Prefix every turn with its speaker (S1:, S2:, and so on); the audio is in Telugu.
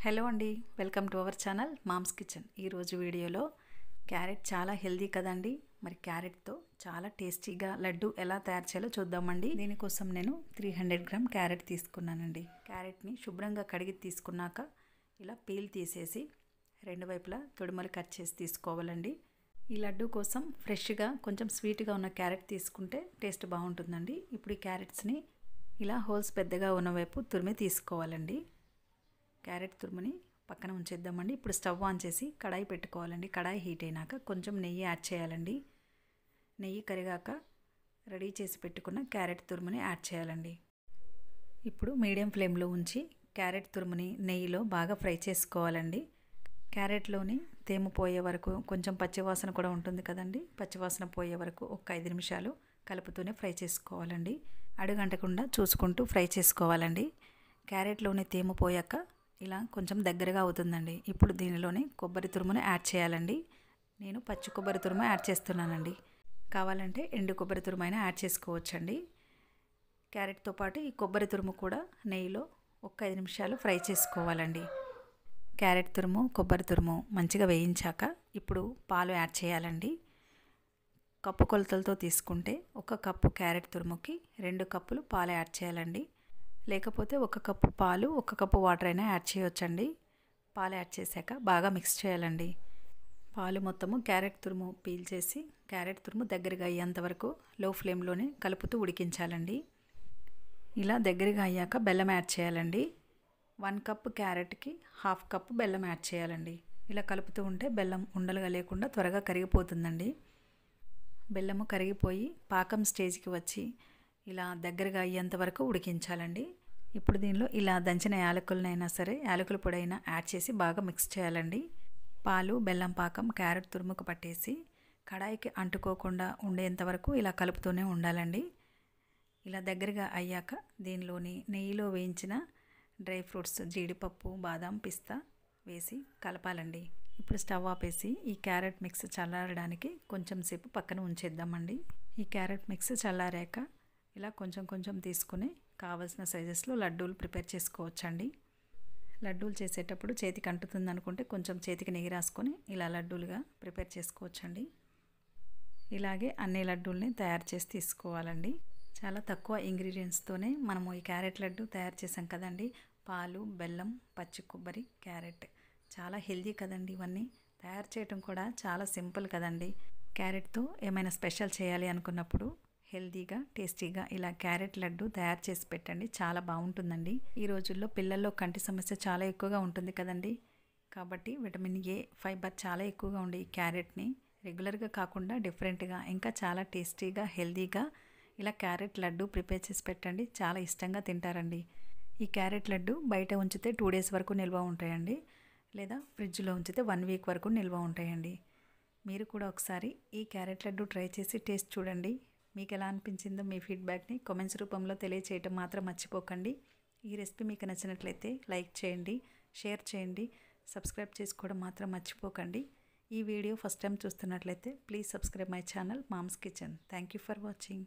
S1: హలో అండి, welcome to our channel mom's kitchen. ఈరోజు వీడియోలో క్యారెట్ చాలా హెల్దీ కదండి. మరి క్యారెట్తో చాలా టేస్టీగా లడ్డు ఎలా తయారు చేయాలో చూద్దామండి. దీనికోసం నేను 300 గ్రామ్ క్యారెట్ తీసుకున్నానండి. క్యారెట్ని శుభ్రంగా కడిగి తీసుకున్నాక ఇలా పీల్ తీసేసి రెండు వైపులా తొడిమలు కట్ చేసి తీసుకోవాలండి. ఈ లడ్డు కోసం ఫ్రెష్గా కొంచెం స్వీట్గా ఉన్న క్యారెట్ తీసుకుంటే టేస్ట్ బాగుంటుందండి. ఇప్పుడు ఈ క్యారెట్స్ని ఇలా హోల్స్ పెద్దగా ఉన్న వైపు తురిమి తీసుకోవాలండి. క్యారెట్ తురుముని పక్కన ఉంచేద్దామండి. ఇప్పుడు స్టవ్ ఆన్ చేసి కడాయి పెట్టుకోవాలండి. కడాయి హీట్ అయినాక కొంచెం నెయ్యి యాడ్ చేయాలండి. నెయ్యి కరిగాక రెడీ చేసి పెట్టుకున్న క్యారెట్ తురుముని యాడ్ చేయాలండి. ఇప్పుడు మీడియం ఫ్లేమ్లో ఉంచి క్యారెట్ తురుముని నెయ్యిలో బాగా ఫ్రై చేసుకోవాలండి. క్యారెట్లోని తేమ పోయే వరకు, కొంచెం పచ్చివాసన కూడా ఉంటుంది కదండి, పచ్చివాసన పోయే వరకు ఒక 5 నిమిషాలు కలుపుతూనే ఫ్రై చేసుకోవాలండి. అడుగంటకుండా చూసుకుంటూ ఫ్రై చేసుకోవాలండి. క్యారెట్లోని తేమ పోయాక ఇలా కొంచెం దగ్గరగా అవుతుందండి. ఇప్పుడు దీనిలోనే కొబ్బరి తురుమును యాడ్ చేయాలండి. నేను పచ్చి కొబ్బరి తురుము యాడ్ చేస్తున్నానండి. కావాలంటే ఎండు కొబ్బరి తురుము అయినా యాడ్ చేసుకోవచ్చండి. క్యారెట్తో పాటు ఈ కొబ్బరి తురుము కూడా నెయ్యిలో ఒక 5 నిమిషాలు ఫ్రై చేసుకోవాలండి. క్యారెట్ తురుము, కొబ్బరి తురుము మంచిగా వేయించాక ఇప్పుడు పాలు యాడ్ చేయాలండి. కప్పు కొలతలతో తీసుకుంటే 1 కప్పు క్యారెట్ తురుముకి 2 కప్పులు పాలు యాడ్ చేయాలండి. లేకపోతే 1 కప్పు పాలు 1 కప్పు వాటర్ అయినా యాడ్ చేయవచ్చండి. పాలు యాడ్ చేశాక బాగా మిక్స్ చేయాలండి. పాలు మొత్తము క్యారెట్ తురుము పీల్చేసి క్యారెట్ తురుము దగ్గరగా అయ్యేంత వరకు లో ఫ్లేమ్లోనే కలుపుతూ ఉడికించాలండి. ఇలా దగ్గరగా అయ్యాక బెల్లం యాడ్ చేయాలండి. 1 కప్పు క్యారెట్కి 1/2 కప్పు బెల్లం యాడ్ చేయాలండి. ఇలా కలుపుతూ ఉంటే బెల్లం ఉండలుగా లేకుండా త్వరగా కరిగిపోతుందండి. బెల్లము కరిగిపోయి పాకం స్టేజ్కి వచ్చి ఇలా దగ్గరగా అయ్యేంత వరకు ఉడికించాలండి. ఇప్పుడు దీనిలో ఇలా దంచిన యాలకులనైనా సరే, యాలకుల పొడి అయినా యాడ్ చేసి బాగా మిక్స్ చేయాలండి. పాలు, బెల్లం పాకం క్యారెట్ తురుముకు పట్టేసి కడాయికి అంటుకోకుండా ఉండేంత వరకు ఇలా కలుపుతూనే ఉండాలండి. ఇలా దగ్గరగా అయ్యాక దీనిలోని నెయ్యిలో వేయించిన డ్రై ఫ్రూట్స్, జీడిపప్పు, బాదాం, పిస్తా వేసి కలపాలండి. ఇప్పుడు స్టవ్ ఆపేసి ఈ క్యారెట్ మిక్స్ చల్లారడానికి కొంచెం సేపు పక్కన ఉంచేద్దామండి. ఈ క్యారెట్ మిక్స్ చల్లారాక ఇలా కొంచెం కొంచెం తీసుకుని కావాల్సిన సైజెస్లో లడ్డూలు ప్రిపేర్ చేసుకోవచ్చండి. లడ్డూలు చేసేటప్పుడు చేతికి అంటుతుంది అనుకుంటే కొంచెం చేతికి నెయ్యి రాసుకొని ఇలా లడ్డూలుగా ప్రిపేర్ చేసుకోవచ్చండి. ఇలాగే అన్ని లడ్డూల్ని తయారు చేసి తీసుకోవాలండి. చాలా తక్కువ ఇంగ్రీడియంట్స్తోనే మనము ఈ క్యారెట్ లడ్డు తయారు చేసాం కదండి. పాలు, బెల్లం, పచ్చి కొబ్బరి, క్యారెట్ చాలా హెల్దీ కదండి. ఇవన్నీ తయారు చేయడం కూడా చాలా సింపుల్ కదండి. క్యారెట్తో ఏమైనా స్పెషల్ చేయాలి అనుకున్నప్పుడు హెల్దీగా, టేస్టీగా ఇలా క్యారెట్ లడ్డు తయారు చేసి పెట్టండి. చాలా బాగుంటుందండి. ఈ రోజుల్లో పిల్లల్లో కంటి సమస్య చాలా ఎక్కువగా ఉంటుంది కదండి. కాబట్టి విటమిన్ ఏ, ఫైబర్ చాలా ఎక్కువగా ఉండే ఈ క్యారెట్ని రెగ్యులర్గా కాకుండా డిఫరెంట్గా, ఇంకా చాలా టేస్టీగా, హెల్దీగా ఇలా క్యారెట్ లడ్డు ప్రిపేర్ చేసి పెట్టండి. చాలా ఇష్టంగా తింటారండి. ఈ క్యారెట్ లడ్డు బయట ఉంచితే 2 డేస్ వరకు నిల్వ ఉంటాయండి. లేదా ఫ్రిడ్జ్లో ఉంచితే 1 వీక్ వరకు నిల్వ ఉంటాయండి. మీరు కూడా ఒకసారి ఈ క్యారెట్ లడ్డు ట్రై చేసి టేస్ట్ చూడండి. మీకు ఎలా అనిపించిందో మీ ఫీడ్బ్యాక్ని కామెంట్స్ రూపంలో తెలియచేయటం మాత్రం మర్చిపోకండి. ఈ రెసిపీ మీకు నచ్చినట్లయితే లైక్ చేయండి, షేర్ చేయండి, సబ్స్క్రైబ్ చేసుకోవడం మాత్రం మర్చిపోకండి. ఈ వీడియో ఫస్ట్ టైం చూస్తున్నట్లయితే please subscribe my channel mom's kitchen. Thank you for watching.